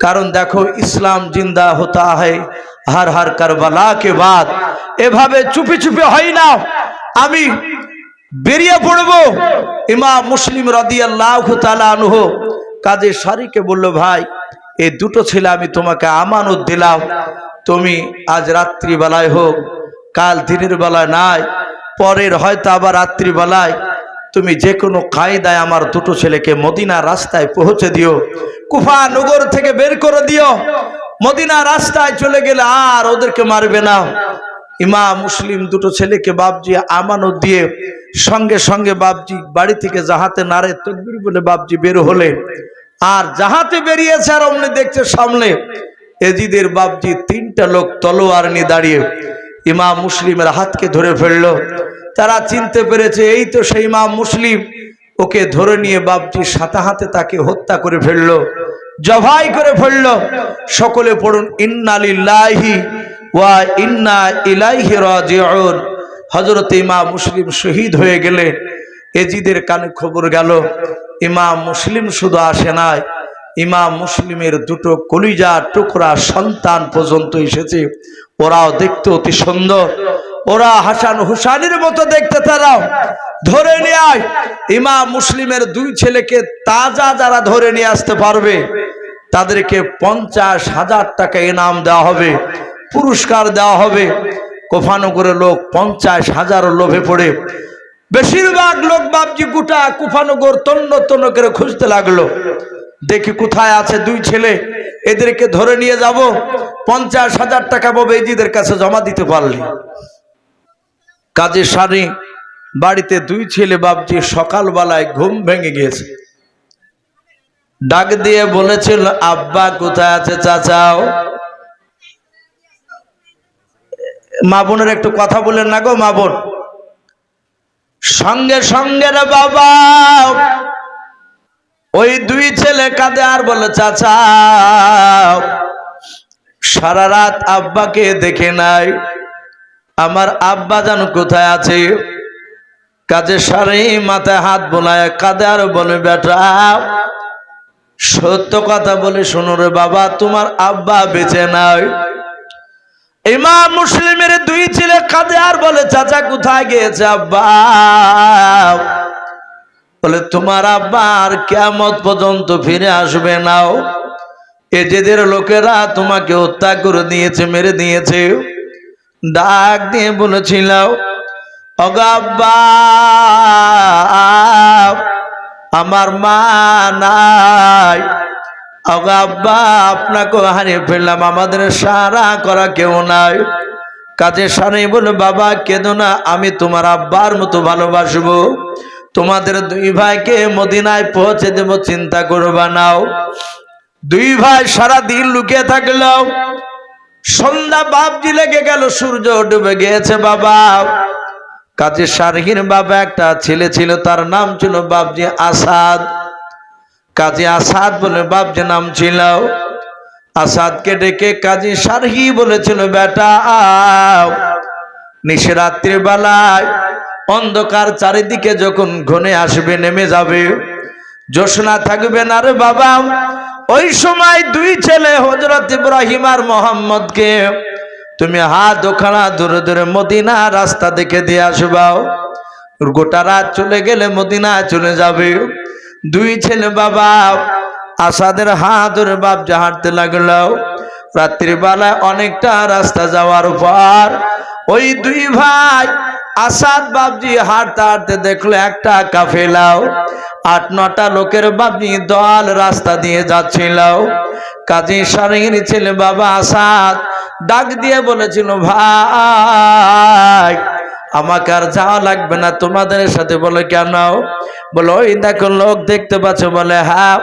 কারণ দেখো ইসলাম জিন্দা হতা है हर हर करबला के बाद। এভাবে চুপি চুপি হয় না, আমি বেরিয়ে পড়ব। ইমাম মুসলিম রাদিয়াল্লাহু তাআলা আনহু কাজী শারিকে বলল, ভাই এই দুটো ছেলে আমি তোমাকে আমানত দিলাম, তুমি আজ রাত্রি বেলায় হোক, কাল দিনের বেলায় নাই, পরের হয়তো আবার রাত্রি বেলায় তুমি যে কোনো কায়দায় আমার দুটো ছেলেকে মদিনা রাস্তায় পৌঁছে দিও, কুফা নগর থেকে বের করে দিও। মদিনা রাস্তায় চলে গেলে আর ওদেরকে মারবে না। ইমাম মুসলিম দুটো ছেলেকে বাপজি আমানত দিয়ে সঙ্গে সঙ্গে বাপজি বাড়ি থেকে জাহাতে নারে তাকবীর বলে বাপজি বের হলে, আর জাহাতে বেরিয়েছে আর অমনি দেখছে সামনে এজিদের বাপজি তিনটা লোক তলোয়ার নিয়ে দাঁড়িয়ে ইমাম মুসলিমের হাতকে ধরে ফেললো। তারা চিনতে পেরেছে এই তো সেই ইমাম মুসলিম, ওকে ধরে নিয়ে বাপজি সাথে হাতে তাকে হত্যা করে ফেললো, জবাই করে ফেললো। সকলে পড়ুন ইন্না লিল্লাহি ওয়া ইন্না ইলাইহি রাজিউন। হযরত ইমাম মুসলিম শহীদ হয়ে গেলে এজিদের কানে খবর গেল। ইমাম মুসলিম শুধু আসে নাই, ইমাম মুসলিমের দুটো কলিজা টুকরা সন্তান পর্যন্ত এসেছে। ওরাও দেখতে অতি সুন্দর, ওরা হাসান হুসাইনের মতো দেখতে। তারাও ধরে নিয়ে আয়। ইমাম মুসলিমের দুই ছেলেকে তাজা যারা ধরে নিয়ে আসতে পারবে তাদেরকে 50,000 টাকা ইনাম দেওয়া হবে, পুরস্কার দেওয়া হবে। কুফানগরের লোক 50,000 লোভে পড়ে বেশিরভাগ লোক বাপজি গোটা কুফানগর তন্ন তন্ন করে খুঁজতে লাগলো, দেখি কোথায় আছে দুই ছেলে, এদেরকে ধরে নিয়ে যাব, 50,000 টাকা পাবে এজিদের কাছে জমা দিতে পারলে। কাজী শারি বাড়িতে দুই ছেলে বাপজি সকালবেলায় ঘুম ভেঙে গিয়েছে, ডাক দিয়ে বলেছিল, আব্বা কোথায় আছে চাচাও? মা বোনের একটু কথা বলেন না গো মা বোন। সঙ্গে সঙ্গে রে বাবা ওই দুই ছেলে কাঁদে আর বলে, চাচা সারা রাত আব্বাকে দেখে নাই, আমার আব্বা জান কোথায় আছে? কাজে সারি মাথায় হাত বোলায় কাঁদে আর বলে, বেটা সত্য কথা বলে শোনো রে বাবা, তোমার আব্বা বেঁচে নাই। ইমাম মুসলিমের দুই ছেলে কাঁদে আর বলে, চাচা কোথায় গিয়েছে আব্বা? বলে, তোমার আব্বা আর কিয়ামত পর্যন্ত ফিরে আসবে না, এজেদের লোকেরা তোমাকে হত্যা করে দিয়েছে, মেরে দিয়েছে। ডাক দিয়ে বলেছিল, ওগো আব্বা আমার মা নাই, ওগো আব্বা আপনাকে হারিয়ে ফেললাম, আমাদের সারা করা কেউ নাই। কাজে সারি বলে, বাবা কেঁদো না, আমি তোমার আব্বার মতো ভালোবাসবো, তোমাদের দুই ভাইকে মদিনায় পৌঁছে দেব, চিন্তা করবা নাও। দুই ভাই সারা দিন লুকিয়ে থাকলো। সন্ধ্যা বাপজি লেগে গেল, সূর্য ডুবে গিয়েছে। বাবা কাজী শারহির বাবা একটা ছেলে ছিল, তার নাম ছিল বাপজি আসাদ। কাজী আসাদ বলে বাপজি নাম ছিল। আসাদকে ডেকে কাজী শারহি বলেছিল, বেটা নিশরাত্রির বেলায় অন্ধকার চারিদিকে যখন ঘনে আসবে, নেমে যাবে, জ্যোৎস্না থাকবে না রে বাবা, ওই সময় দুই ছেলে হযরত ইব্রাহিম আর মোহাম্মদকে তুমি হাত ওখানা দূরে দূরে মদিনা রাস্তা দেখে দিয়ে আসবাও। গোটা রাত চলে গেলে মদিনা চলে যাবে। দুই ছেলে বাবা আসাদের হাত ধরে বাপ হাঁটতে লাগলো। রাত্রিবেলায় অনেকটা রাস্তা যাওয়ার পর ওই দুই ভাই আসাদ বাপজি হাঁটতে হাঁটতে দেখলো একটা কাফেলাও 8-9টা লোকের বাপজি দল রাস্তা দিয়ে যাচ্ছিল। কাজী শারহির ছেলে বাবা আসাদ ডাক দিয়ে বলেছিল, ভাই আমাকে আর যাওয়া লাগবে না, তোমাদের সাথে। বলে কেন? বলে ওই দেখো লোক দেখতে পাচ্ছ? বলে হ্যাঁ,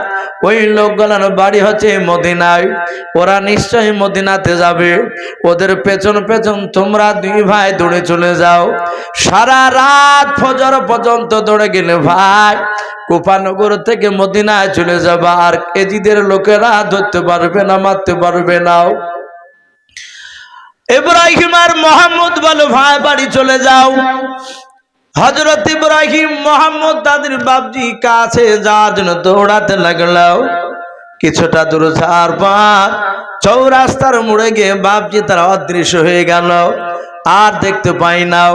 ওই লোকগুলোর বাড়ি হচ্ছে মদিনায়, ওরা নিশ্চয়ই মদিনাতে যাবে, ওদের পেছন পেছন তোমরা দুই ভাই দৌড়ে চলে যাও। সারা রাত ফজর পর্যন্ত দৌড়ে গেলে ভাই কুফানগর থেকে মদিনায় চলে যাবা, আর এজিদের লোকেরা ধরতে পারবে না, মারতে পারবে না। ইব্রাহিম আর মোহাম্মদ বলে ভাই বাড়ি চলে যাও। হযরত ইব্রাহিম মোহাম্মদ তাদের বাপজি কাছে যাওয়ার জন্য দৌড়াতে লাগলো। কিছুটা দূর যাওয়ার পর চৌরাস্তার মোড়ে গিয়ে বাপজি তারা অদৃশ্য হয়ে গেল, আর দেখতে পাই নাও।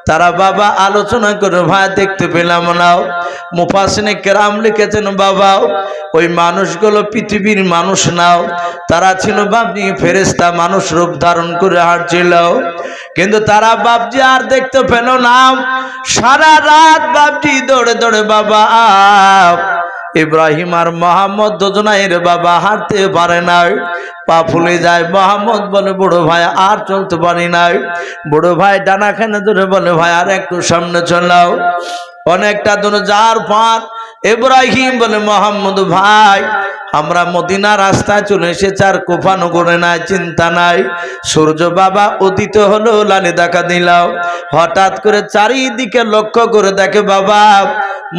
তারা বাবা আলোচনা করে, ভাই দেখতে পেলাম নাও। মুফাসসিরিনে কেরাম লিখেছেন বাবা ওই মানুষগুলো পৃথিবীর মানুষ নাও, তারা ছিল বাপজি ফেরেশতা মানুষ রূপ ধারণ করে হাঁটছিল। কিন্তু তারা বাপজি আর দেখতে পেল না। সারা রাত বাপজি দৌড়ে দৌড়ে বাবা ইব্রাহিম আর মোহাম্মদ দুজনের বাবা হাঁটতে পারে না, পা ফুলে যায়। মোহাম্মদ বলে বড় ভাই আর চলতে পারি না। বড় ভাই ডানাখানে ধরে বলে ভাই আর একটু সামনে চলাও। অনেকটা দূর যাওয়ার পর ইব্রাহিম বলে মোহাম্মদ ভাই আমরা মদিনা রাস্তায় চলে এসেছি, আর কোফানো করে নাই, চিন্তা নাই। সূর্য বাবা উদিত হলো, লালে দেখা দিলাও। হঠাৎ করে চারিদিকে লক্ষ্য করে দেখে বাবা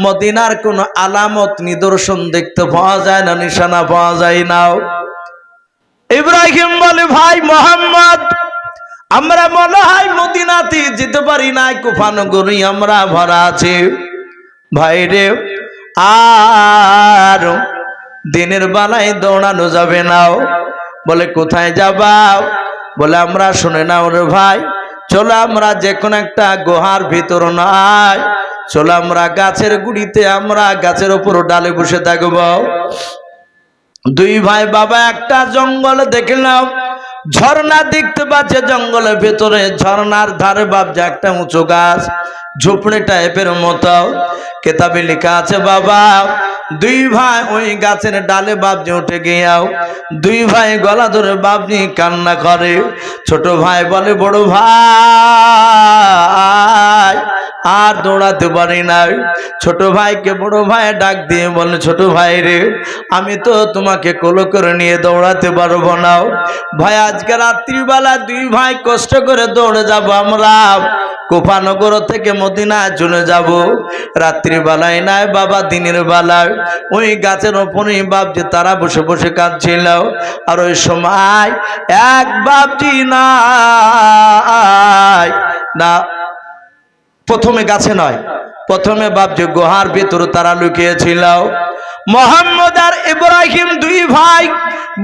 মদিনার কোন আলামত নিদর্শন দেখতে পাওয়া যায় না, নিশানা পাওয়া যায় না। ইব্রাহিম বলে ভাই মোহাম্মদ আমরা মনে হয় মদিনাতে যেতে পারি নাই, কুফানগরী আমরা ভরা আছে। ভাই রে আর দিনের বেলায় দৌড়ানো যাবে না। বলে কোথায় যাবা? বলে আমরা শুনে নাও রে ভাই, চলো আমরা যে কোনো একটা গুহার ভিতর নাই, চলো আমরা গাছের গুড়িতে, আমরা গাছের উপর ডালে বসে থাকবো। দুই ভাই বাবা একটা জঙ্গল দেখলাম, ঝর্ণা দেখতে পাচ্ছে জঙ্গলের ভেতরে। ঝর্ণার ধারে বাবজি একটা উঁচু গাছ, ঝুপড়ি টাইপের মতো। কেতাবে লেখা আছে বাবা দুই ভাই ওই গাছের ডালে বাবজি উঠে গিয়াও দুই ভাই গলা ধরে বাবজি কান্না করে। ছোট ভাই বলে বড় ভাই আর দৌড়াতে পারি না। ছোট ভাইকে বড় ভাই ডাক দিয়ে বলে ছোট ভাই রে আমি তো তোমাকে কোলে করে নিয়ে দৌড়াতে পারবো না। ভাই আজকে রাত্রিবেলা দুই ভাই কষ্ট করে দৌড়ে যাব, আমরা কোফানগর থেকে মদিনা চলে যাব। রাত্রিবেলায় নাই বাবা, দিনের বেলায় ওই গাছের ওপরেই বাবজি তারা বসে বসে কাঁদছিল। আর ওই সময় এক বাবজি নাই না, প্রথমে গাছে নয়, প্রথমে বাবজি গুহার ভিতরে তারা লুকিয়েছিল। মোহাম্মদ আর ইব্রাহিম দুই ভাই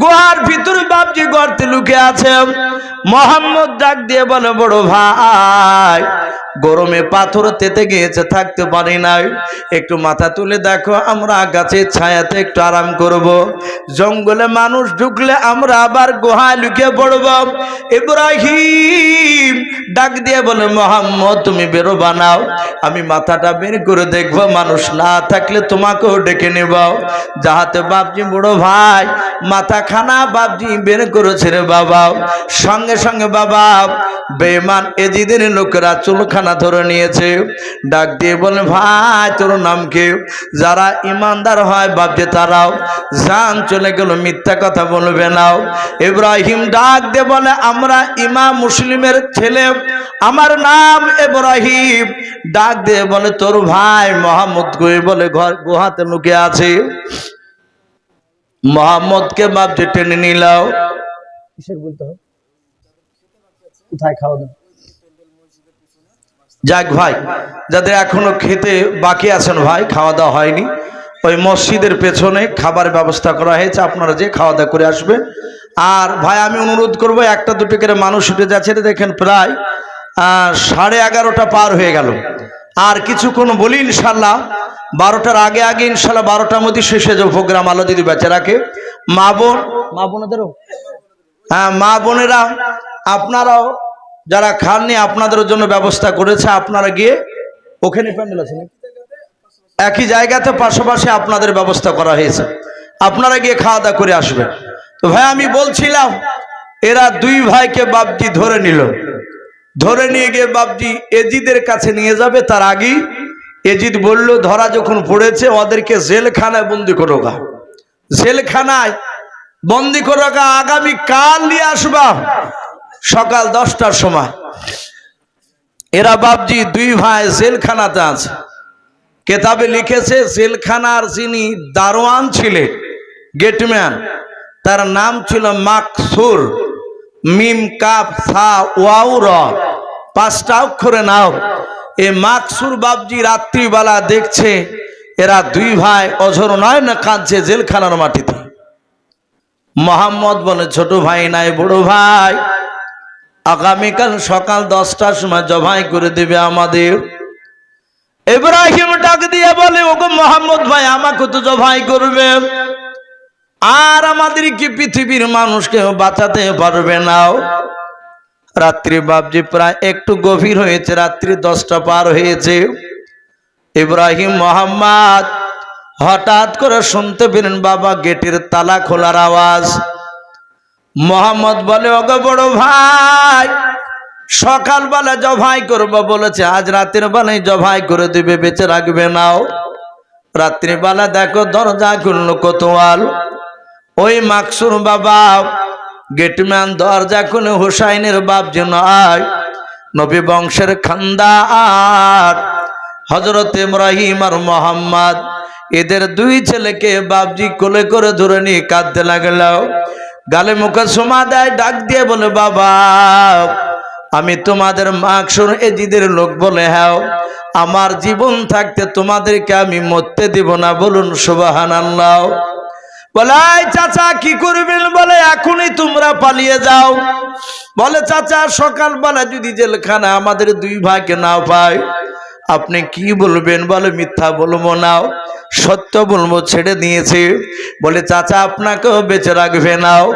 গুহার ভিতরে বাবজি গর্তে লুকিয়ে আছে। মোহাম্মদ ডাক দিয়ে বলে বড় ভাই গরমে পাথর তেতে গিয়েছে, থাকতে পারি নাই, একটু মাথা তুলে দেখো, আমরা গাছের ছায়াতে একটু আরাম করব। জঙ্গলে মানুষ ঢুকলে আমরা আবার গুহায় লুকিয়ে পড়ব। ইব্রাহিম ডাক দিয়ে বলে মোহাম্মদ তুমি বেরো বানাও, আমি মাথাটা বের করে দেখবো, মানুষ না থাকলে তোমাকেও ডেকে নেব। যাহাতে বাবজি বড় ভাই মাথা খানা বাবজি বের করেছে রে বাবা। সঙ্গে সঙ্গে বাবা বেঈমান এজিদের লোকেরা চুলখানা ধরে নিয়েছে। ডাক দিয়ে বলে ভাই তোর নাম কি? যারা ইমানদার হয় বাবজি তারাও জান চলে গেল, মিথ্যা কথা বলবে না। ইব্রাহিম ডাক দিয়ে বলে আমরা ইমাম মুসলিমের ছেলে, আমার নাম ইব্রাহিম। ডাক দিয়ে বলে তোর ভাই মোহাম্মদ কই? বলে ঘর গুহাতে লুকিয়ে আছে। মোহাম্মদকে বাবজি টেনে নিলাও। কিসের বলতে হবে? কোথায় খাওয়া দাওয়া? যাক ভাই যাদের এখনো খেতে বাকি আছেন ভাই, খাওয়া দাওয়া হয়নি, ওই মসজিদের পেছনে খাবার ব্যবস্থা করা হয়েছে, আপনারা যে খাওয়া দাওয়া করে আসবে। আর ভাই আমি অনুরোধ করবো একটা দুটো করে মানুষ উঠে যাচ্ছে, দেখেন প্রায় 11:30 পার হয়ে গেল। আর কিছুক্ষণ বলি ইনশাল্লাহ 12টার আগে আগে ইনশাল্লাহ 12টার মধ্যে শেষ হয়ে যাবে প্রোগ্রাম। আলো যদি বেঁচে রাখে মা বোনেদেরও, হ্যাঁ মা বোনেরা আপনারাও যারা খাননি আপনাদের জন্য ব্যবস্থা করেছে, আপনারা গিয়ে ওখানে প্যান্ডেল আছে একই জায়গাতে পাশাপাশি আপনাদের ব্যবস্থা করা হয়েছে, আপনারা গিয়ে খাওয়া দাওয়া করে আসবেন। তো ভাই আমি বলছিলাম এরা দুই ভাইকে বাবজি ধরে নিল, ধরে নিয়ে গিয়ে বাবজি এজিদের কাছে নিয়ে যাবে। তার আগেই এজিদ বলল ধরা যখন পড়েছে ওদেরকে জেলখানায় বন্দি করো গা, জেলখানায় বন্দি করো গা, আগামী কাল নিয়ে আসবা সকাল 10টার সময়। এরা বাবজি দুই ভাই জেলখানাতে আছে। কেতাবে লিখেছে জেলখানার যিনি দারোয়ান ছিলেন, গেটম্যান, তার নাম ছিল মাকসুর, মিম কাফ সা ওয়াও র, 5টা অক্ষরে নাও। এই মাকসুর বাবজি রাত্রিবেলা দেখছে এরা দুই ভাই অঝর নয় না কাঁদছে জেলখানার মাটিতে। মোহাম্মদ বলে ছোট ভাই নাই, বড় ভাই আগামীকাল সকাল 10টার সময় জবাই করে দেবে আমাদের। ইব্রাহিম ডাক দিয়ে বলে, ওগো মোহাম্মদ ভাই, আমাকে তো জবাই করবে, আর আমাদের কি পৃথিবীর মানুষকে বাঁচাতে পারবে না? রাত্রি বাবজি প্রায় একটু গভীর হয়েছে, রাত্রি 10টা পার হয়েছে। ইব্রাহিম মোহাম্মদ হঠাৎ করে শুনতে পেলেন বাবা গেটের তালা খোলার আওয়াজ। মোহাম্মদ বলে, ওগো বড় ভাই, সকালবেলা জবাই করবো বলেছে, আজ রাতের বেলায় জবাই করে দিবে, বেঁচে রাখবে নাও। রাত্রিবেলা দেখো দরজা খুললো কোতোয়াল। ওই মাকসুর বাবা গেটম্যান দরজা খুলে হুসাইনের বাপ যেন আয়, নবী বংশের খানদার হযরত ইব্রাহিম আর মোহাম্মদ, এদের দুই ছেলেকে বাপজি কোলে করে ধরে নিয়ে কাঁদতে লাগলো, গালে মুখে চুমা দেয়, ডাক দিয়ে বলে, বাবা আমি তোমাদের মাকসুর এজিদের লোক বলে, হ্যাঁ আমার জীবন থাকতে তোমাদেরকে আমি মরতে দিব না, বলুন সুবহানাল্লাহ। বলে, চাচা কি করবেন? বলে, এখনই তোমরা পালিয়ে যাও। বলে, চাচা সকালবেলা যদি জেলখানা আমাদের দুই ভাইকে না পায় আপনি কি বলবেন? বলে, মিথ্যা বলবো না, সত্য বলবো, ছেড়ে দিয়েছে। বলে, চাচা আপনাকেও বেঁচে রাখবে নাও।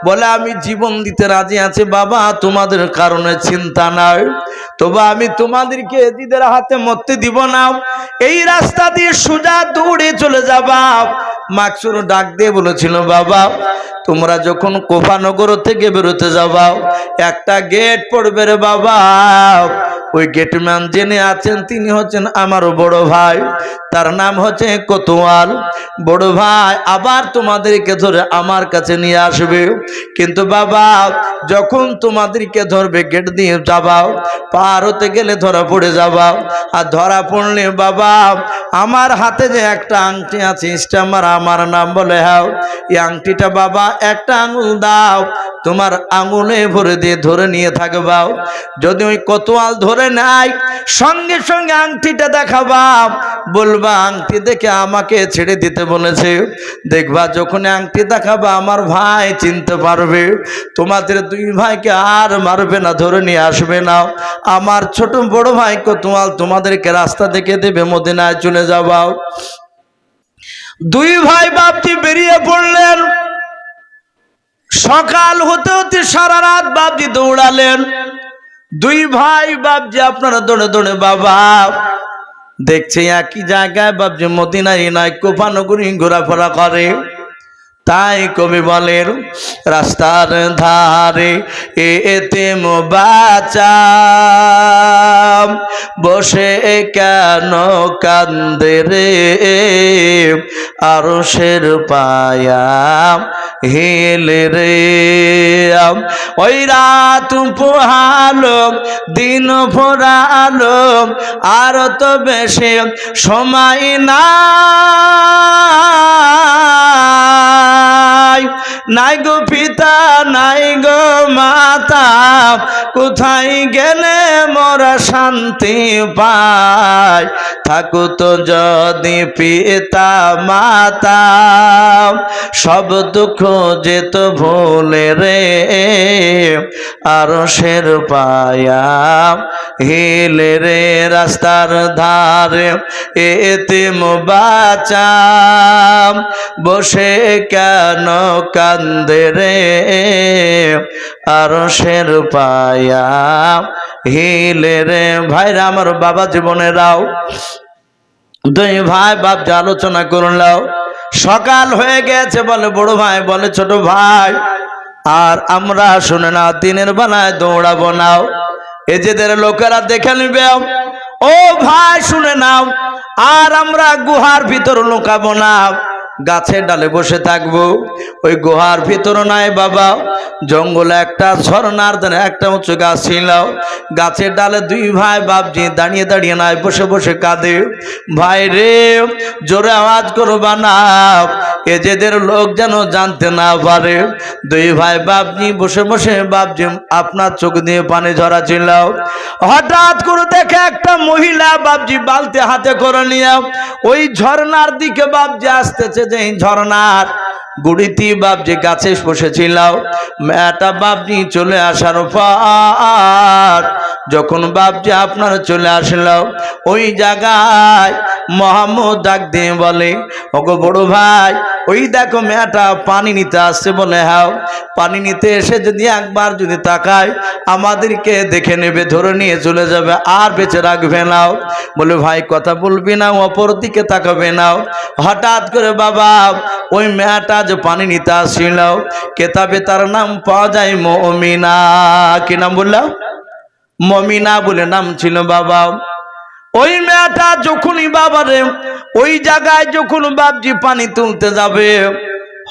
বলে, আমি জীবন দিতে রাজি আছি বাবা, তোমাদের কারণে চিন্তা নাই, তবে আমি তোমাদেরকে এজিদের হাতে মরতে দিব না। এই রাস্তা দিয়ে সোজা দৌড়ে চলে যাবা। মাকসুর ডাক দিয়ে বলেছিল, বাবা তোমরা যখন কোফানগর থেকে বেরোতে যাবা একটা গেট পড়বে রে বাবা, ওই গেটম্যান যিনি আছেন তিনি হচ্ছেন আমার বড় ভাই, তার নাম হচ্ছে কোতোয়াল। বড় ভাই আবার তোমাদেরকে ধরে আমার কাছে নিয়ে আসবে, কিন্তু বাবা যখন তোমাদেরকে ধরবে গেট দিয়ে যাবা, পার হতে গেলে ধরা পড়ে যাবা, আর ধরা পড়লে বাবা আমার হাতে যে একটা আংটি আছে স্টাম্বার আমার নাম বলে, হ্যাঁ এই আংটিটা বাবা একটা আঙুল দাও, তোমার আঙুলে ভরে দিয়ে ধরে নিয়ে থাকবা। যদি ওই কোতোয়াল ধরে নাই সঙ্গে সঙ্গে আংটিটা দেখাবা, বলবা আংটি দেখে আমাকে ছেড়ে দিতে বলেছে। দেখবা যখন আংটি দেখাবা আমার ভাই চিনতে পারবে, তোমাদের দুই ভাইকে আর মারবে না, ধরে নিয়ে আসবে না। আমার ছোট বড় ভাই কোতোয়াল তোমাদেরকে রাস্তা দেখে দেবে, মদিনায় চলে যাবা। দুই ভাই বাপটি বেরিয়ে পড়লেন। সকাল হতে হতে সারা রাত বাপজি দৌড়ালেন। দুই ভাই বাপজি আপনারা দৌড়ে দৌড়ে বাবা দেখছে একই জায়গায় বাপজি মদিনায় নাই কোফানগরী ঘোরাফেরা করে। তাই কবি বলেন, রাস্তার ধারে এতিম বাচ্চা বসে কেন কান্দে রে, আরশের পায়া হেলে রে। ওই রাত পোহালো দিন ফোরালো, আর তো বেশি সময় না, নাই গো পিতা নাই গো মাতা, কোথায় গেলে মোরা শান্তি পাই, থাকো তো যদি পিতা মাতা, সব দুঃখ যেত ভুলে রে, আরশের পায়া হিলে রে। রাস্তার ধারে এতিম বাচ্চা বসে কেন কান্দে রে, আরশের পায়া হিলে রে। ভাইরা আমার বাবা জীবনেরাও, দুই ভাই বাপ যে আলোচনা করলাম, সকাল হয়ে গেছে। বলে বড় ভাই, বলে ছোট ভাই, আর আমরা শুনে না দিনের বেলায় দৌড়াবো নাও, এজেদের লোকেরা দেখে নিবে। ও ভাই শুনে নাও, আর আমরা গুহার ভিতর লুকাবো না, গাছের ডালে বসে থাকবো। ওই গুহার ভিতর নাই বাবা, জঙ্গলে একটা ঝর্ণার ধারে একটা উঁচু গাছ ছিল, গাছের ডালে দুই ভাই বাপজি দাঁড়িয়ে দাঁড়িয়ে নাই বসে বসে কাঁদে। ভাই রে জোরে আওয়াজ করবা না, এজেদের লোক যেন জানতে না পারে। দুই ভাই বাপজি বসে বসে বাপজি আপনার চোখ দিয়ে পানি ঝরাচ্ছিল। হঠাৎ করে দেখে একটা মহিলা বাপজি বালতি হাতে করে নিয়ে ওই ঝর্ণার দিকে বাপজি আসতেছে। যে ঝর্ণার গুড়িতে বাপজি গাছে বসেছিল। মেয়েটা বাপজি চলে আসার পর যখন বাপজি আপনার চলে আসলো, ওই জায়গায় মোহাম্মদ ডাক দিয়ে বলে, ওগো বড় ভাই, ওই দেখো মেয়েটা পানি নিতে আসছে। বলে হ্যাঁ, পানি নিতে এসে যদি একবার যদি তাকায় আমাদেরকে দেখে নেবে, ধরে নিয়ে চলে যাবে, আর বেঁচে রাখবে না। বলে ভাই কথা বলবি না, অপর দিকে তাকাবে না। হঠাৎ করে বাবা ওই মেয়েটা যে পানি নিতে আসছিল, কেতাবে তার নাম পাওয়া যায় মমিনা। কি নাম বললাম? মমিনা বলে নাম ছিল বাবা। ওই মেয়েটা যখনই বাবারে ওই জায়গায় যখন বাপজি পানি তুলতে যাবে,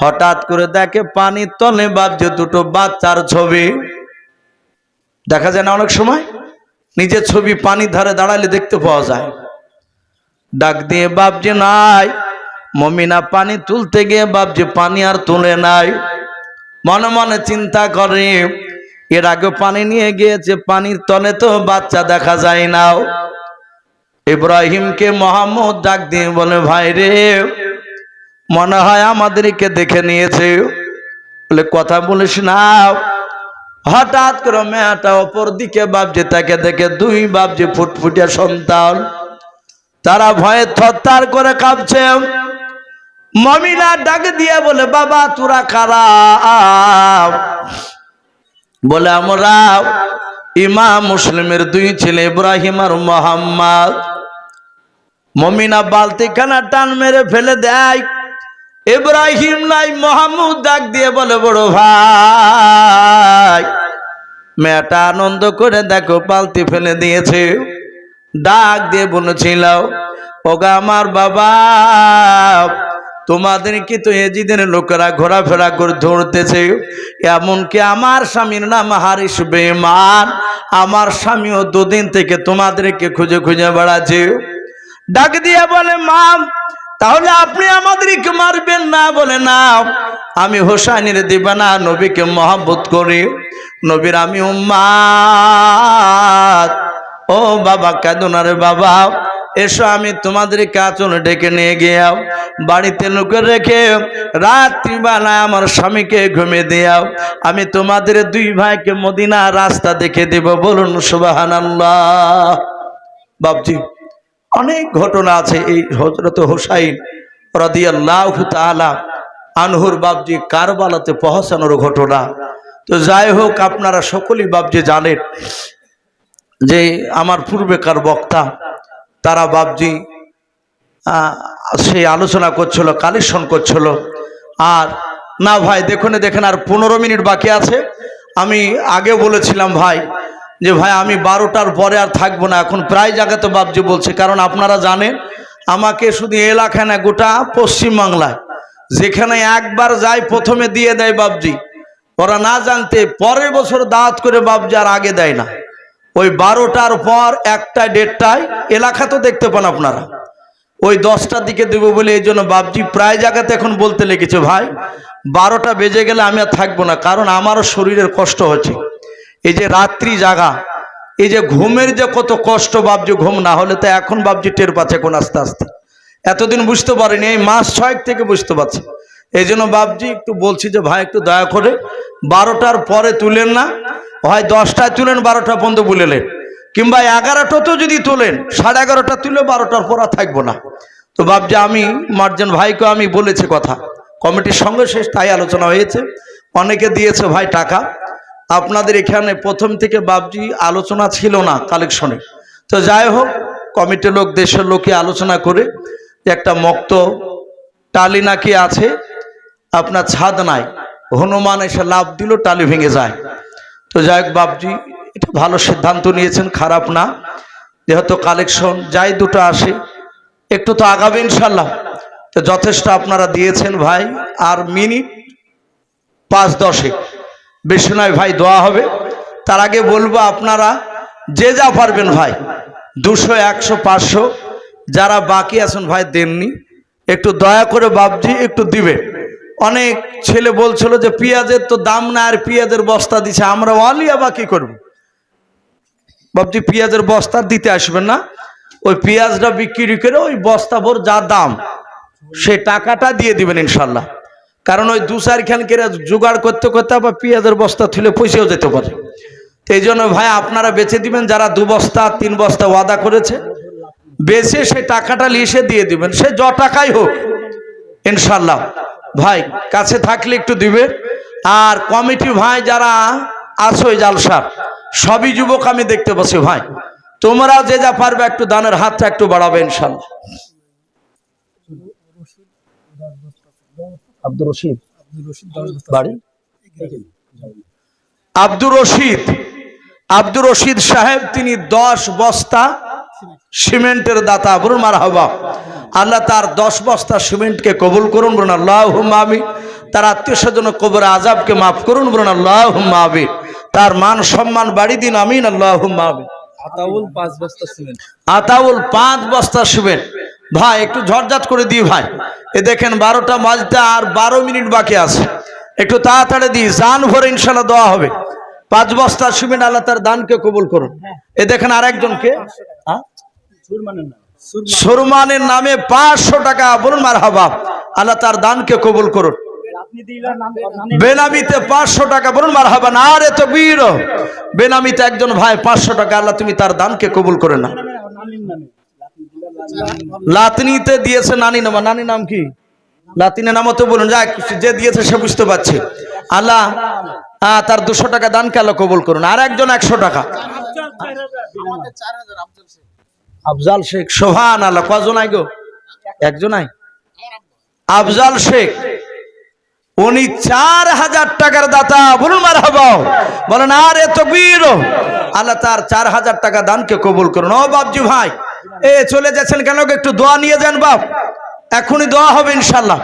হঠাৎ করে দেখে পানির তলে বাপজি দুটো বাচ্চার ছবি দেখা যায় না? অনেক সময় নিজের ছবি পানির ধারে দাঁড়ালে দেখতে পাওয়া যায়। ডাক দিয়ে বাপজি নাই, মমিনা পানি তুলতে গিয়ে বাপজি পানি আর তুলে নাই। মনে মনে চিন্তা করে, এর আগে পানি নিয়ে গিয়েছে, পানির তলে তো বাচ্চা দেখা যায় না। ইব্রাহিমকে মোহাম্মদ ডাক দিয়ে বলে, ভাই রে, মনে হয় আমাদেরকে দেখে নিয়েছে। বলে কথা বলিস না। হঠাৎ করে মেয়েটা অপর দিকে বাপজি তাকে দেখে দুই বাপজি ফুটফুটে সন্তান, তারা ভয়ে থরথর করে কাঁপছে। মমিনা ডাক দিয়ে বলে, বাবা তোরা কারা? বলে আমরা ইমাম মুসলিমের দুই ছেলে ইব্রাহিম আর মোহাম্মদ। মমিনা বালতিখানা টান মেরে ফেলে দেয়। ইব্রাহিম নাই, মোহাম্মদ ডাক দিয়ে বলে, বড় ভাই, মেয়েটা আনন্দ করে দেখো বালতি ফেলে দিয়েছে। ডাক দিয়ে বলেছিল, ওগা আমার বাবা, তোমাদেরকে তো এজিদের লোকেরা ঘোরাফেরা করে ধরতেছে। এমনকি আমার স্বামীর নাম হারিস বেঈমান, আমার স্বামীও দুদিন থেকে তোমাদেরকে খুঁজে খুঁজে বেড়াচ্ছে। ডাক দিয়ে বলে, মা তাহলে আপনি আমাদেরকে মারবেন না? বলে না, আমি হোসাইনের দিবানা, নবীকে মহব্বত করি, নবীর আমি উম্মাত। ও বাবা কেঁদো না রে বাবা, এসো আমি তোমাদেরকে আঁচলে ডেকে নিয়ে গিয়াও, বাড়িতে লোকে রেখে রাত্রিবেলায় আমার স্বামীকে ঘুমিয়ে দিয়াও, আমি তোমাদের দুই ভাইকে মদিনা রাস্তা দেখে দেব। বলুন সুবহানাল্লাহ। বাপজি অনেক ঘটনা আছে এই হযরত হুসাইন রাদিয়াল্লাহু তাআলা আনহুর বাপজি কারবালাতে পৌঁছানোর ঘটনা। তো যাই হোক, আপনারা সকলেই বাপজি জানেন যে আমার পূর্বেকার বক্তা তারা বাপজি সেই আলোচনা করছিল, কালেকশন করছিল। আর না ভাই দেখেন আর 15 মিনিট বাকি আছে। আমি আগে বলেছিলাম ভাই যে ভাই আমি 12টার পরে আর থাকবো না, এখন প্রায় জায়গাতে বাপজি বলছে। কারণ আপনারা জানেন আমাকে শুধু এলাকায় না, গোটা পশ্চিমবাংলায় যেখানে একবার যায় প্রথমে দিয়ে দেয় বাপজি। ওরা না জানতে পরের বছর দাওয়াত করে বাপজি আর আগে দেয় না। ওই 12টার পর 1টায় 1:30টায় এলাকা তো দেখতে পান আপনারা, ওই 10টার দিকে দেবো বলে এই জন্য বাপজি প্রায় জায়গাতে এখন বলতে লেগেছে ভাই 12টা বেজে গেলে আমি আর থাকবো না। কারণ আমারও শরীরের কষ্ট হচ্ছে, এই যে রাত্রি জাগা, এই যে ঘুমের যে কত কষ্ট বাপজি, ঘুম না হলে তো এখন বাপজি টের পাচ্ছে এখন আস্তে আস্তে। এতদিন বুঝতে পারিনি, এই মাস 6 থেকে বুঝতে পারছি। এই জন্য বাপজি একটু বলছি যে ভাই একটু দয়া করে 12টার পরে তুলেন না, হয় 10টায় তুলেন, 12টা পর্যন্ত বুলেলেন, কিংবা 11টাতেও যদি তোলেন 11:30টা তুলে 12টার পর আর থাকবো না। তো বাপজি আমি মার্জন ভাইকে আমি বলেছি কথা, কমিটির সঙ্গে শেষ তাই আলোচনা হয়েছে। অনেকে দিয়েছে ভাই টাকা। আপনাদের এখানে প্রথম থেকে বাপজি আলোচনা ছিল না কালেকশনে। তো যাই হোক, কমিটির লোক দেশের লোকে আলোচনা করে একটা মক্ত টালি নাকি আছে আপনার ছাদ নাই, হনুমান এসে লাভ দিল, টালি ভেঙে যায়। তো যাই হোক বাপজি এটা ভালো সিদ্ধান্ত নিয়েছেন, খারাপ না। যেহেতু কালেকশন যাই দুটো আসে একটু তো আগাবে ইনশাল্লাহ। তো যথেষ্ট আপনারা দিয়েছেন ভাই, আর মিনিট 5-10 বেশি নয় ভাই, দোয়া হবে। তার আগে বলবো আপনারা যে যা পারবেন ভাই, 200, 100, 500 যারা বাকি আছেন ভাই দেননি, একটু দয়া করে বাপজি একটু দিবে। অনেক ছেলে বলছিল যে পেঁয়াজের তো দাম না, আর পেঁয়াজের বস্তা দিছে, আমরা ওয়ালিয়া বা কি করবো। বাপজি পেঁয়াজের বস্তা দিতে আসবেন না, ওই পেঁয়াজটা বিক্রি করে ওই বস্তা ভর যা দাম সেই টাকাটা দিয়ে দিবেন ইনশাল্লাহ। কারণ ওই 2-4 খান করে জোগাড় করতে করতে আবার পেঁয়াজের বস্তা থুলে পয়সাও যেতে পারে। এই জন্য ভাই আপনারা বেচে দিবেন, যারা 2 বস্তা 3 বস্তা ওয়াদা করেছে বেচে সেই টাকাটা লিখে দিয়ে দিবেন, সে য টাকাই হোক ইনশাল্লাহ। ভাই কাছে থাকলে একটু দিবে। আর কমিটি ভাই যারা আছো জালসার সবই যুবক আমি দেখতে পাচ্ছি, ভাই তোমরা যে যা পারবে একটু দানের হাতটা একটু বাড়াবে ইনশাল্লাহ। আব্দুর রশিদ বাড়ি, আব্দুর রশিদ সাহেব তিনি 10 বস্তা সিমেন্টের দাতা, বলুন মারহাবা। আল্লাহ তার 10 বস্তা সিমেন্টকে কবুল করুন, বলুন আল্লাহুম্মা আমিন। তার আত্মীয় স্বজন কবরে আযাবকে মাফ করুন, বলুন আল্লাহুম্মা আমিন। তার মান সম্মান বাড়ি দিন, আমিন আল্লাহুম্মা আমিন। আতাউল 5 বস্তা সিমেন্ট, আতাউল 5 বস্তা সিমেন্ট। ভাই একটু ঝটঝট করে দিই ভাই, এ দেখেন 12টা বাজতে আর 12 মিনিট বাকি আছে, একটু তাড়াতাড়ি দিই, জান ভরে ইনশাল্লাহ দেওয়া হবে। 5 বস্তা সিমেন্ট, আল্লাহ তার দানকে কবুল করুন। এ দেখেন আরেকজনকে সুরমানের নামে 500 টাকা, বলুন মারহাবা। আল্লাহ তার দানকে কবুল করুন। বেনামিতে 500 টাকা, বলুন মারহাবা। না রে তাকবীর। বেনামিতে একজন ভাই 500 টাকা, আল্লাহ তুমি তার দানকে কবুল করে না। লাতিনিতে দিয়েছে নানি নাম, নানি নাম কি? লাতিনের নামও তো বলুন, যাক যে দিয়েছে সে বুঝতে পারছে। আল্লাহ তার 200 টাকা দানকে আল্লাহ কবুল করুন। আর একজন 100 টাকা, আফজাল শেখ। সোহান আল্লাহ। কজন আই গো? একজন আই। আফজাল শেখ উনি 4000 টাকার দাতা, বলুন মারহাবা। বলেন আরে তাকবীর। আল্লাহ তার 4000 টাকা দানকে কবুল করুন। ও বাপজি ভাই এ চলে যাচ্ছেন কেন? একটু দোয়া নিয়ে যান বাপ, এখনই দোয়া হবে ইনশাল্লাহ।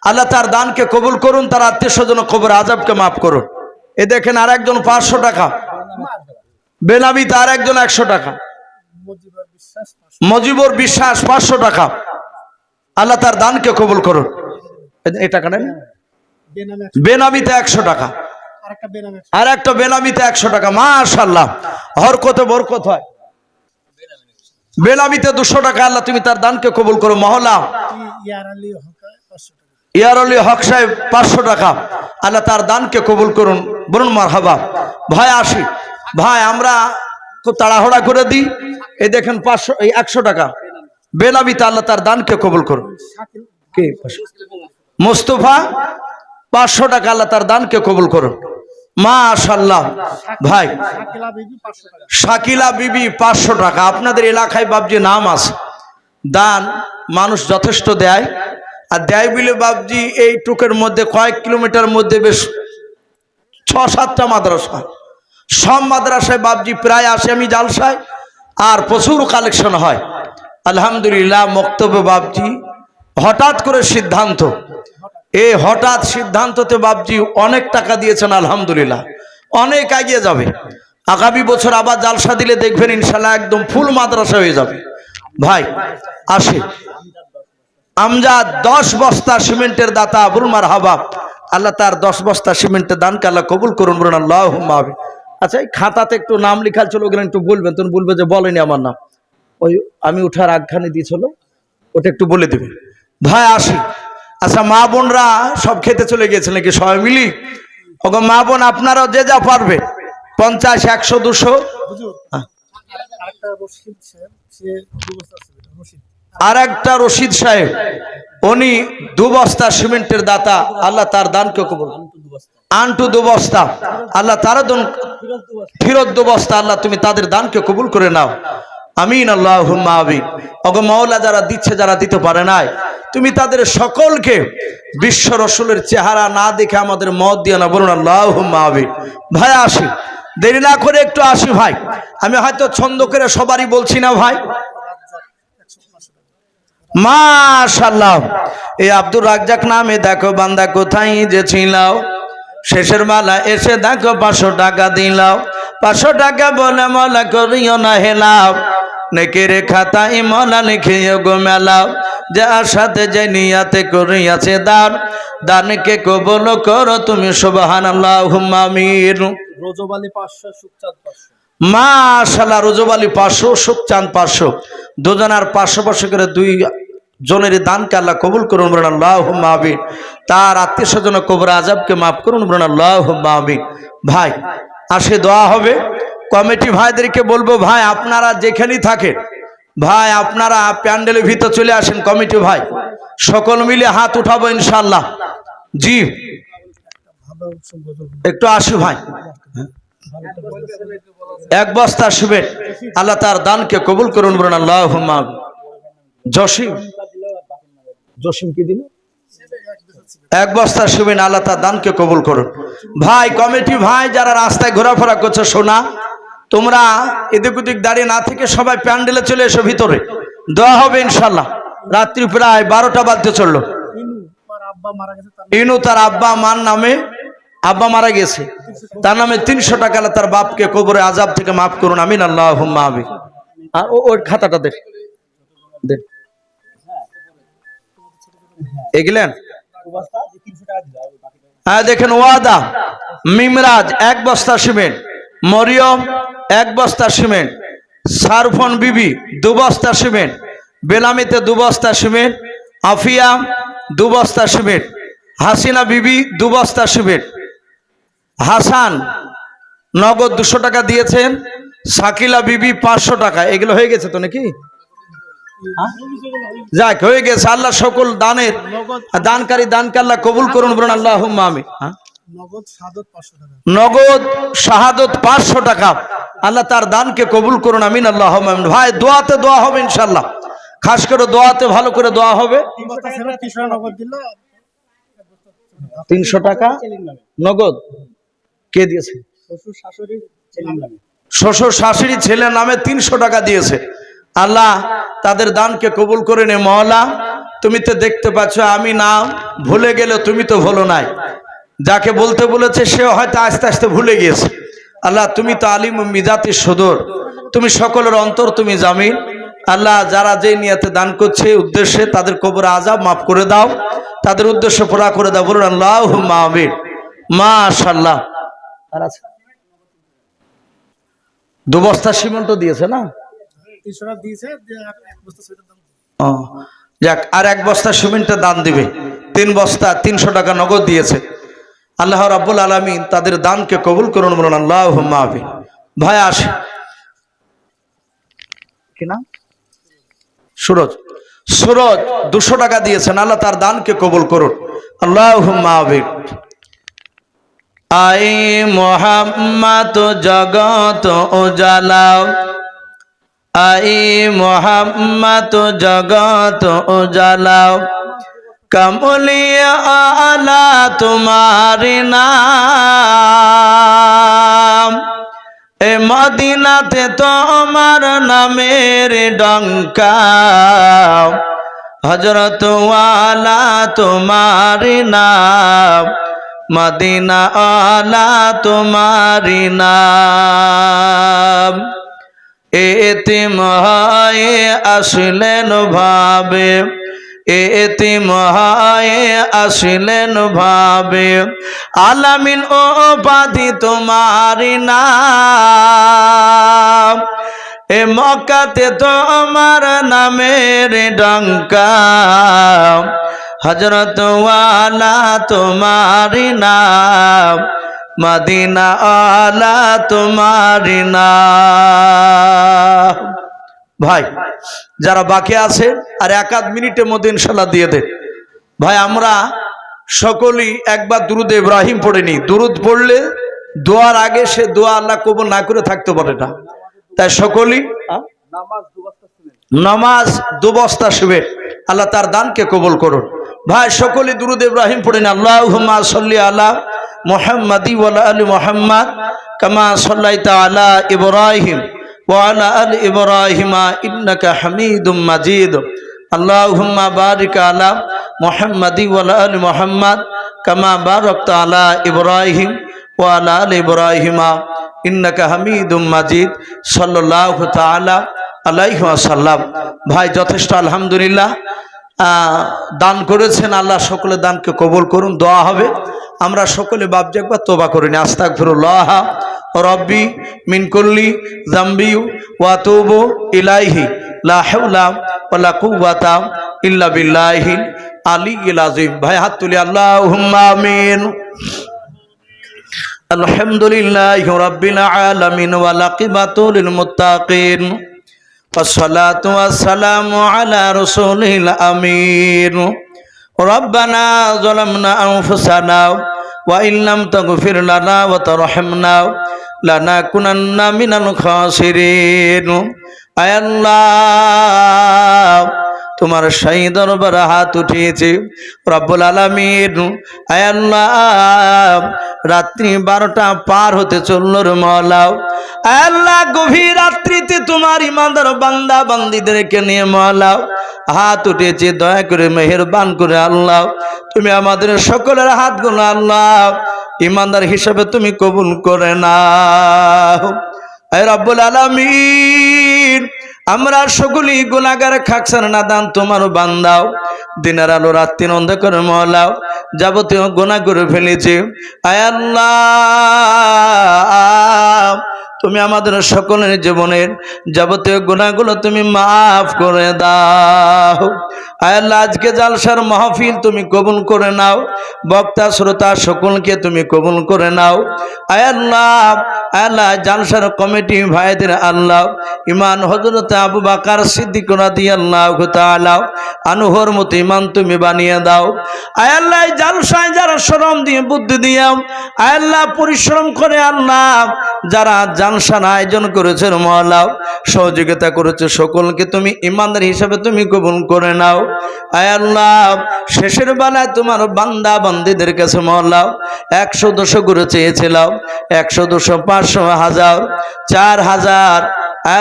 আল্লাহ তার দানকে কবুল করুন, তার আত্মীয় স্বজন কবর আযাবকে মাফ করুন। এ দেখেন আর একজন 500 টাকা, বেনামিতে আর একজন 100 টাকা, মজিবুর বিশ্বাস 500 টাকা, আল্লাহ তার দানকে কবুল করুন। এই টাকা নেন। বেনামিতে 100 টাকা, আর একটা বেনামিতে 100 টাকা। মাশাআল্লাহ, হরকতে বরকত হয়। বেনামিতে 200 টাকা, আল্লাহ তুমি তার দানকে কবুল করো। মহল্লা ইয়ার আলী হক সাহেব 500 টাকা, আল্লাহ তার দানকে কবুল করুন, বলুন মারহাবা। ভাই আসি ভাই, আমরা খুব তাড়াহুড়া করে দিই। এই দেখেন 500 এই 100 টাকা বেনামিতে, আল্লাহ তার দানকে কবুল করুন। কে? মুস্তফা 500 টাকা, আল্লাহ তার দানকে কবুল করুন। মাশাআল্লাহ। ভাই শাকিলা বিবি 500 টাকা। আপনাদের এলাকায় বাপজি নাম আছে, দান মানুষ যথেষ্ট দেয়। আর দেয় বলে বাপজি এই টুকের মধ্যে কয়েক কিলোমিটার মধ্যে বেশ 6-7টা মাদ্রাসা, সব মাদ্রাসায় বাপজি প্রায় আসে আমি জালসায়, আর প্রচুর কালেকশন হয় আলহামদুলিল্লাহ। মক্তব্য বাপজি হঠাৎ করে সিদ্ধান্ত, এই হঠাৎ সিদ্ধান্ততে বাপজি অনেক টাকা দিয়েছেন আলহামদুলিল্লাহ, অনেক এগিয়ে যাবে। আগামী বছর আবার জালসা দিলে দেখবেন ইনশাল্লাহ একদম ফুল মাদ্রাসা হয়ে যাবে। ভাই আসে আমজাদ 10 বস্তা সিমেন্টের দাতা, বলুন মারহাবা। আল্লাহ তার 10 বস্তা সিমেন্টের দানকে আল্লাহ কবুল করুন, বলুন আল্লাহুম্মা আমিন। আচ্ছা এই খাতাতে একটু নাম লেখাল ছিল, ওগুলো একটু বলবেন। তুমি বলবে যে বলেনি আমার নাম, ওই আমি উঠার আগখানে দিয়েছিল, ওটা একটু বলে দেবে। ভাই আসি। আচ্ছা মা বোনরা সব খেতে চলে গিয়েছে নাকি সবাই মিলি? ওগো মা বোন আপনারাও যে যা পারবে 50, 100, 200। আর একটা রশিদ সাহেব, উনি 2 বস্তা সিমেন্টের দাতা, আল্লাহ তার দানকে কবুল। আন্টু 2 বস্তা, আল্লাহ তার ফিরত 2 বস্তা, আল্লাহ তুমি তাদের দানকে কবুল করে নাও, আমিন আল্লাহুম্মা আমিন। ওগো মাওলা যারা দিচ্ছে, যারা দিতে পারে নাই, তুমি তাদের সকলকে বিশ্ব রসুলের চেহারা না দেখে আমাদের মত দিয়ে না, বলুন আল্লাহুম্মা আমিন। ভাই আসি, দেরি না করে একটু আসি ভাই। আমি হয়তো ছন্দ করে সবারই বলছি না ভাই। মাশাআল্লাহ। এই আব্দুর রাজ্জাক নামে দেখো বান্দা কোথায় যে ছিলাও, শেষের বেলা এসে দেখো 500 টাকা দিলাও। 500 টাকা বলে মলা করিও না হেলাও, নেকের খাতায় মলা লিখে গো মেলাও, যার সাথে যে নিয়াতে করিয়াছে দান, দানকে কবুল করো তুমি সুবহানাল্লাহুম্মা আমিন। রজব আলী 500, সুখচাঁদ 500। মাশাআল্লাহ, রজব আলী 500, সুখচাঁদ 500, দুজনার 500 করে দুই জনের দানকে আল্লাহ কবুল করুন, বলেন আল্লাহুম্মা আমিন। তার আত্মীয় স্বজন কবর আযাবকে মাফ করুন, বলেন আল্লাহুম্মা আমিন। ভাই আসে দোয়া হবে। কমিটি ভাইদেরকে বলবো, ভাই আপনারা যেখানেই থাকেন, ভাই আপনারা প্যান্ডেলের ভিতর চলে আসেন। কমিটি ভাই সকল মিলে হাত উঠাবো ইনশাআল্লাহ। জি একটু আসু ভাই, এক বস্তা সিমেন্ট আল্লাহ তার দানকে কবুল করুন, বলেন আল্লাহুম্মা আমিন। জসিম কি দিল? এক বস্তা সিমেন্ট আল্লাহ তার দানকে কবুল করুন। ভাই কমিটি ভাই যারা রাস্তায় ঘোরাফেরা করছে, শোনা তোমরা এদিক ওদিক দাঁড়িয়ে না থেকে সবাই প্যান্ডেলে চলে এসো, ভিতরে দোয়া হবে ইনশাল্লাহ। রাত্রি প্রায় 12টা বাজতে চললো। ইনু তার আব্বা মার নামে, আব্বা মারা গেছে, তার নামে 300 টাকা আল্লাহ তার বাপকে কবরে আযাব থেকে মাফ করুন, আমিন আল্লাহুম্মা আমিন। আর ওই খাতাটা দেখ দেখ এগিলেন। হ্যাঁ দেখেন, ওয়াদা মিমরাজ 1 বস্তা সিমেন্ট, মরিয়ম 1 বস্তা সিমেন্ট, সারফন বিবি 2 বস্তা সিমেন্ট, বেলামিতে 2 বস্তা সিমেন্ট, আফিয়া 2 বস্তা সিমেন্ট, হাসিনা বিবি 2 বস্তা সিমেন্ট, হাসান নগদ 200 টাকা দিয়েছেন, শাকিলা বিবি 500 টাকা। এগুলো হয়ে গেছে তো নাকি? যাক হয়ে গেছে। আল্লাহ সকল দানের দানকারী দানকে আল্লাহ কবুল করুন, বলুন আল্লাহুম্মা আমিন। নগদ শাহাদত 500 টাকা আল্লাহ তার দানকে কবুল করুন, আমিন আল্লাহুম্মা আমিন। ভাই দোয়াতে দোয়া হবে ইনশাআল্লাহ, খাস করে দোয়াতে ভালো করে দোয়া হবে। 300 টাকা নগদ কে দিয়েছে? শ্বশুর শাশুড়ি ছেলের নামে 300 টাকা দিয়েছে। আল্লাহ তাদের দানকে কবুল করে নে মওলা। তুমি তো দেখতে পাচ্ছ, আমি না ভুলে গেলে তুমি তো ভুলো নাই, যাকে বলতে বলেছে সেও হয়তো আস্তে আস্তে ভুলে গিয়েছে। আল্লাহ তুমি তো আলিম মিজাতি সুদূর, তুমি সকলের অন্তর তুমি জামিন। আল্লাহ যারা যে নিয়তে দান করছে উদ্দেশ্যে, তাদের কবরে আযাব মাফ করে দাও, তাদের উদ্দেশ্য পুরা করে দাও, বলুন আল্লাহুম্মা আমিন। মাশাআল্লাহ। আর আছে 2 বস্তা সিমেন্ট দিয়েছে না? যাক, আর 1 বস্তা সিমেন্টের দান দিবে। 3 বস্তা 300 টাকা নগদ দিয়েছে। আল্লাহ রাব্বুল আলামিন তাদের দানকে কবুল করুন, বলুন আল্লাহুম্মা আমিন। ভাই আসে কি না? সুরজ 200 টাকা দিয়েছেন, আল্লাহ তার দানকে কবুল করুন, আল্লাহুম্মা আমিন। আই মোহাম্মদ জগত উজালাও, আই মোহাম্মদ জগত উজালাও, কমলিয়া আলা তোমারি নাম, এ মদিনাতে তোমার নামের ডঙ্কা, হযরত ওয়ালা তোমারি নাম, মদিনা আলা তোমারি নাম। এতিম হয়ে আসলেন ভাবে, এতিম হয়ে আসলেন ভাবে, আলামিন ও উপাধি তোমারি নাম, এ মক্কাতে তোমার নামের ডঙ্কা, হযরত ওয়ালা তোমারি নাম, মদিনা আলা তোমারি নাম। ভাই যারা বাকি আছে আর 1-8 মিনিটের মধ্যে ইনশাআল্লাহ দিয়ে দেন। ভাই আমরা সকলেই একবার দুরুদ ইব্রাহিম পড়ে নি। দুরুদ পড়লে দোয়ার আগে সে দোয়া আল্লাহ কবুল না করে থাকতে পারে না। তাই সকলেই নামাজ 2 বস্তা সিমেন্ট আল্লাহ তার দানকে কবুল করুন। ভাই সকলেই দুরুদ ইব্রাহিম পড়ে নি। আল্লাহুম্মা সাল্লি আলা মুহাম্মাদি ওয়া আলা আলি মুহাম্মাদ কামা সাল্লাইতা আলা ইব্রাহিম ওয়া আলা আলি ইব্রাহিম ইন্নাকা হামিদুম মাজিদ। আল্লাহুম্মা বারিক আলা মুহাম্মাদি ওয়া আলা আলি মুহাম্মাদ কামা বারাকতা আলা ইব্রাহিম ওয়া আলা আলি ইব্রাহিম ইন্নাকা হামিদুম মাজিদ। সাল্লাল্লাহু তাআলা আলাইহি ওয়াসাল্লাম। ভাই যথেষ্ট আলহামদুলিল্লাহ দান করেছেন, আল্লাহ সকলে দানকে কবুল করুন। দোয়া হবে, আমরা সকলে বাপজি একবার তওবা করে নিই। আস্তাগফিরুল্লাহ রব্বি মিন কুল্লি যামবি ওয়া আতুবু ইলাইহি লা হাওলা ওয়ালা কুওয়াতা ইল্লা বিল্লাহিল আলিয়্যিল আযীম। ভাই হাত তুলি, আল্লাহুম্মা আমিন। আলহামদুলিল্লাহি রাব্বিল আলামিন ওয়াল আকিবাতু লিল মুত্তাকিন ওয়াসসালাতু ওয়াসসালামু আলা রাসূলিল আমিন। রব্বানা যালামনা আনফুসানা ওয়া ইল্লাম তাগফির লানা ওয়া তারহামনা লানাকুনান্না মিনাল খাসিরিন। আয় আল্লাহ, তোমার শাহী দরবারে হাত উঠিয়েছি রব্বুল আলামিন। আয় আল্লাহ, রাত্রি 12টা পার হতে চলল রে মওলা। আয় আল্লাহ, গভীর রাত্রিতে তোমার ইমানদার বান্দা বান্দীদেরকে নিয়ে মওলা হাত উঠেছে, দয়া করে মেহেরবান করে আল্লাহ তুমি আমাদের সকলের হাতগুলো আল্লাহ ইমানদার হিসাবে তুমি কবুল করে নাও। আয় রব্বুল আলামিন, আমরা সকলেই গুনাহগার, খাকসার নাদান তোমার বান্দাও, দিনের আলো রাত্রির অন্ধকারে মওলা যাবতীয় গুনাহ করে ফেলেছি। আয় আল্লাহ, তুমি আমাদের সকলের জীবনের যাবতীয় গুনাহগুলো তুমি মাফ করে দাও। আয় আল্লাহ, আজকে জালসার মাহফিল তুমি কবুল করে নাও, বক্তা শ্রোতা সকলকে তুমি কবুল করে নাও। আয় আল্লাহ, আল্লাহ জালসার কমিটি ভাইদের আল্লাহ ইমান হযরত আবু বকর সিদ্দিক রাদিয়াল্লাহু তাআলা আনহুর মতো ইমান তুমি বানিয়ে দাও। আয় আল্লাহ, জালসায় যারা শ্রম দিয়ে বুদ্ধি দিও, আয় আল্লাহ পরিশ্রম করে আল্লাহ যারা জালসার আয়োজন করেছে মওলা সহযোগিতা করেছে সকলকে তুমি ইমানদার হিসাবে তুমি কবুল করে নাও। আয় আল্লাহ, শেষের বেলায় তোমার বান্দা বান্দীদের কাছে মওলা 100 200 করে চেয়েছিলাম, 100 200 500 1000 4000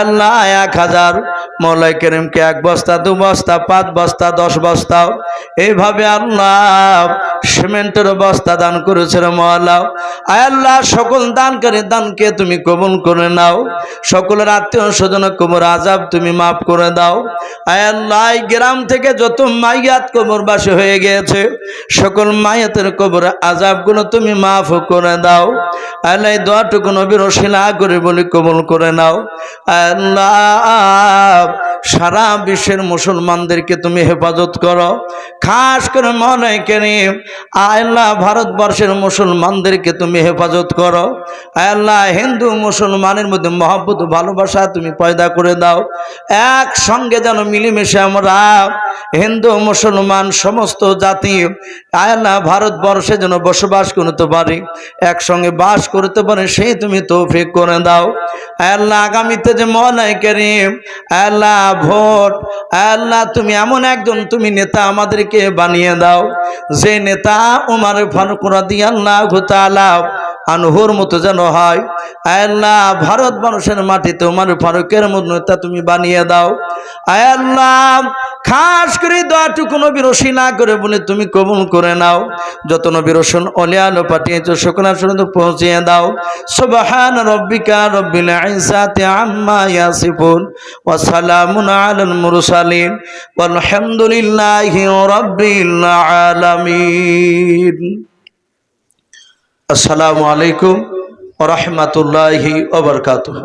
আল্লাহ 1000 মওলাই করিমকে 1 বস্তা 2 বস্তা 5 বস্তা 10 বস্তা এইভাবে আল্লাহ সিমেন্টের বস্তা দান করেছে মওলা। আয় আল্লাহ, সকল দানকারী দানকে তুমি কবুল করে নাও, সকলের আত্মীয় স্বজন কবর আযাব তুমি মাফ করে দাও। আয় আল্লাহ, গ্রাম থেকে যত মাইয়াত কবরবাসী হয়ে গিয়েছে সকল মাইয়াতের কবর আযাবগুলো তুমি মাফ করে দাও। আল্লাহ, দোয়াটুকু নবীর ওসিলা করে বলি কবুল করে নাও। আল্লাহ, সারা বিশ্বের মুসলমানদেরকে তুমি হেফাজত করো, খাস করে মওলাই কারীম আল্লাহ ভারতবর্ষের মুসলমানদেরকে তুমি হেফাজত করো। আল্লাহ, হিন্দু মুসলমানের মধ্যে মহব্বত ভালোবাসা তুমি পয়দা করে দাও, একসঙ্গে যেন মিলেমিশে আমরা হিন্দু মুসলমান সমস্ত জাতি আল্লাহ ভারতবর্ষে যেন বসবাস করতে পারি, একসঙ্গে বাস করতে পারে সেই তুমি তৌফিক করে দাও। আল্লাহ, আগামীতে যে মওলাই কারীম আল্লাহ ভোট আল্লাহ তুমি এমন একজন তুমি নেতা আমাদেরকে বানিয়ে দাও, যে নেতা উমর ফারুক রাদিয়াল্লাহু তাআলা আনহুর মতো যেন হয়। আল্লাহ, ভারতবর্ষের মাটিতে উমর ফারুকের মতো নেতা তুমি বানিয়ে দাও। আল্লাহ, খাস করে দোয়াটুকু নবীর ওসিলা করে বলে তুমি কবুল করে নাও। যত নবীর রাসূল ওলিয়া আলো পাঠিয়েছো সকল পর্যন্ত পৌঁছিয়ে দাও। সুবহান রাব্বিকা রব্বিল ইজ্জাতি আম্মা ইয়াসিফুন ওয়া সালামুন আলাল মুরসালিন ওয়ালহামদুলিল্লাহি রাব্বিল আলামিন। আসসালামু আলাইকুম ওয়া রাহমাতুল্লাহি ওয়া বারাকাতুহু।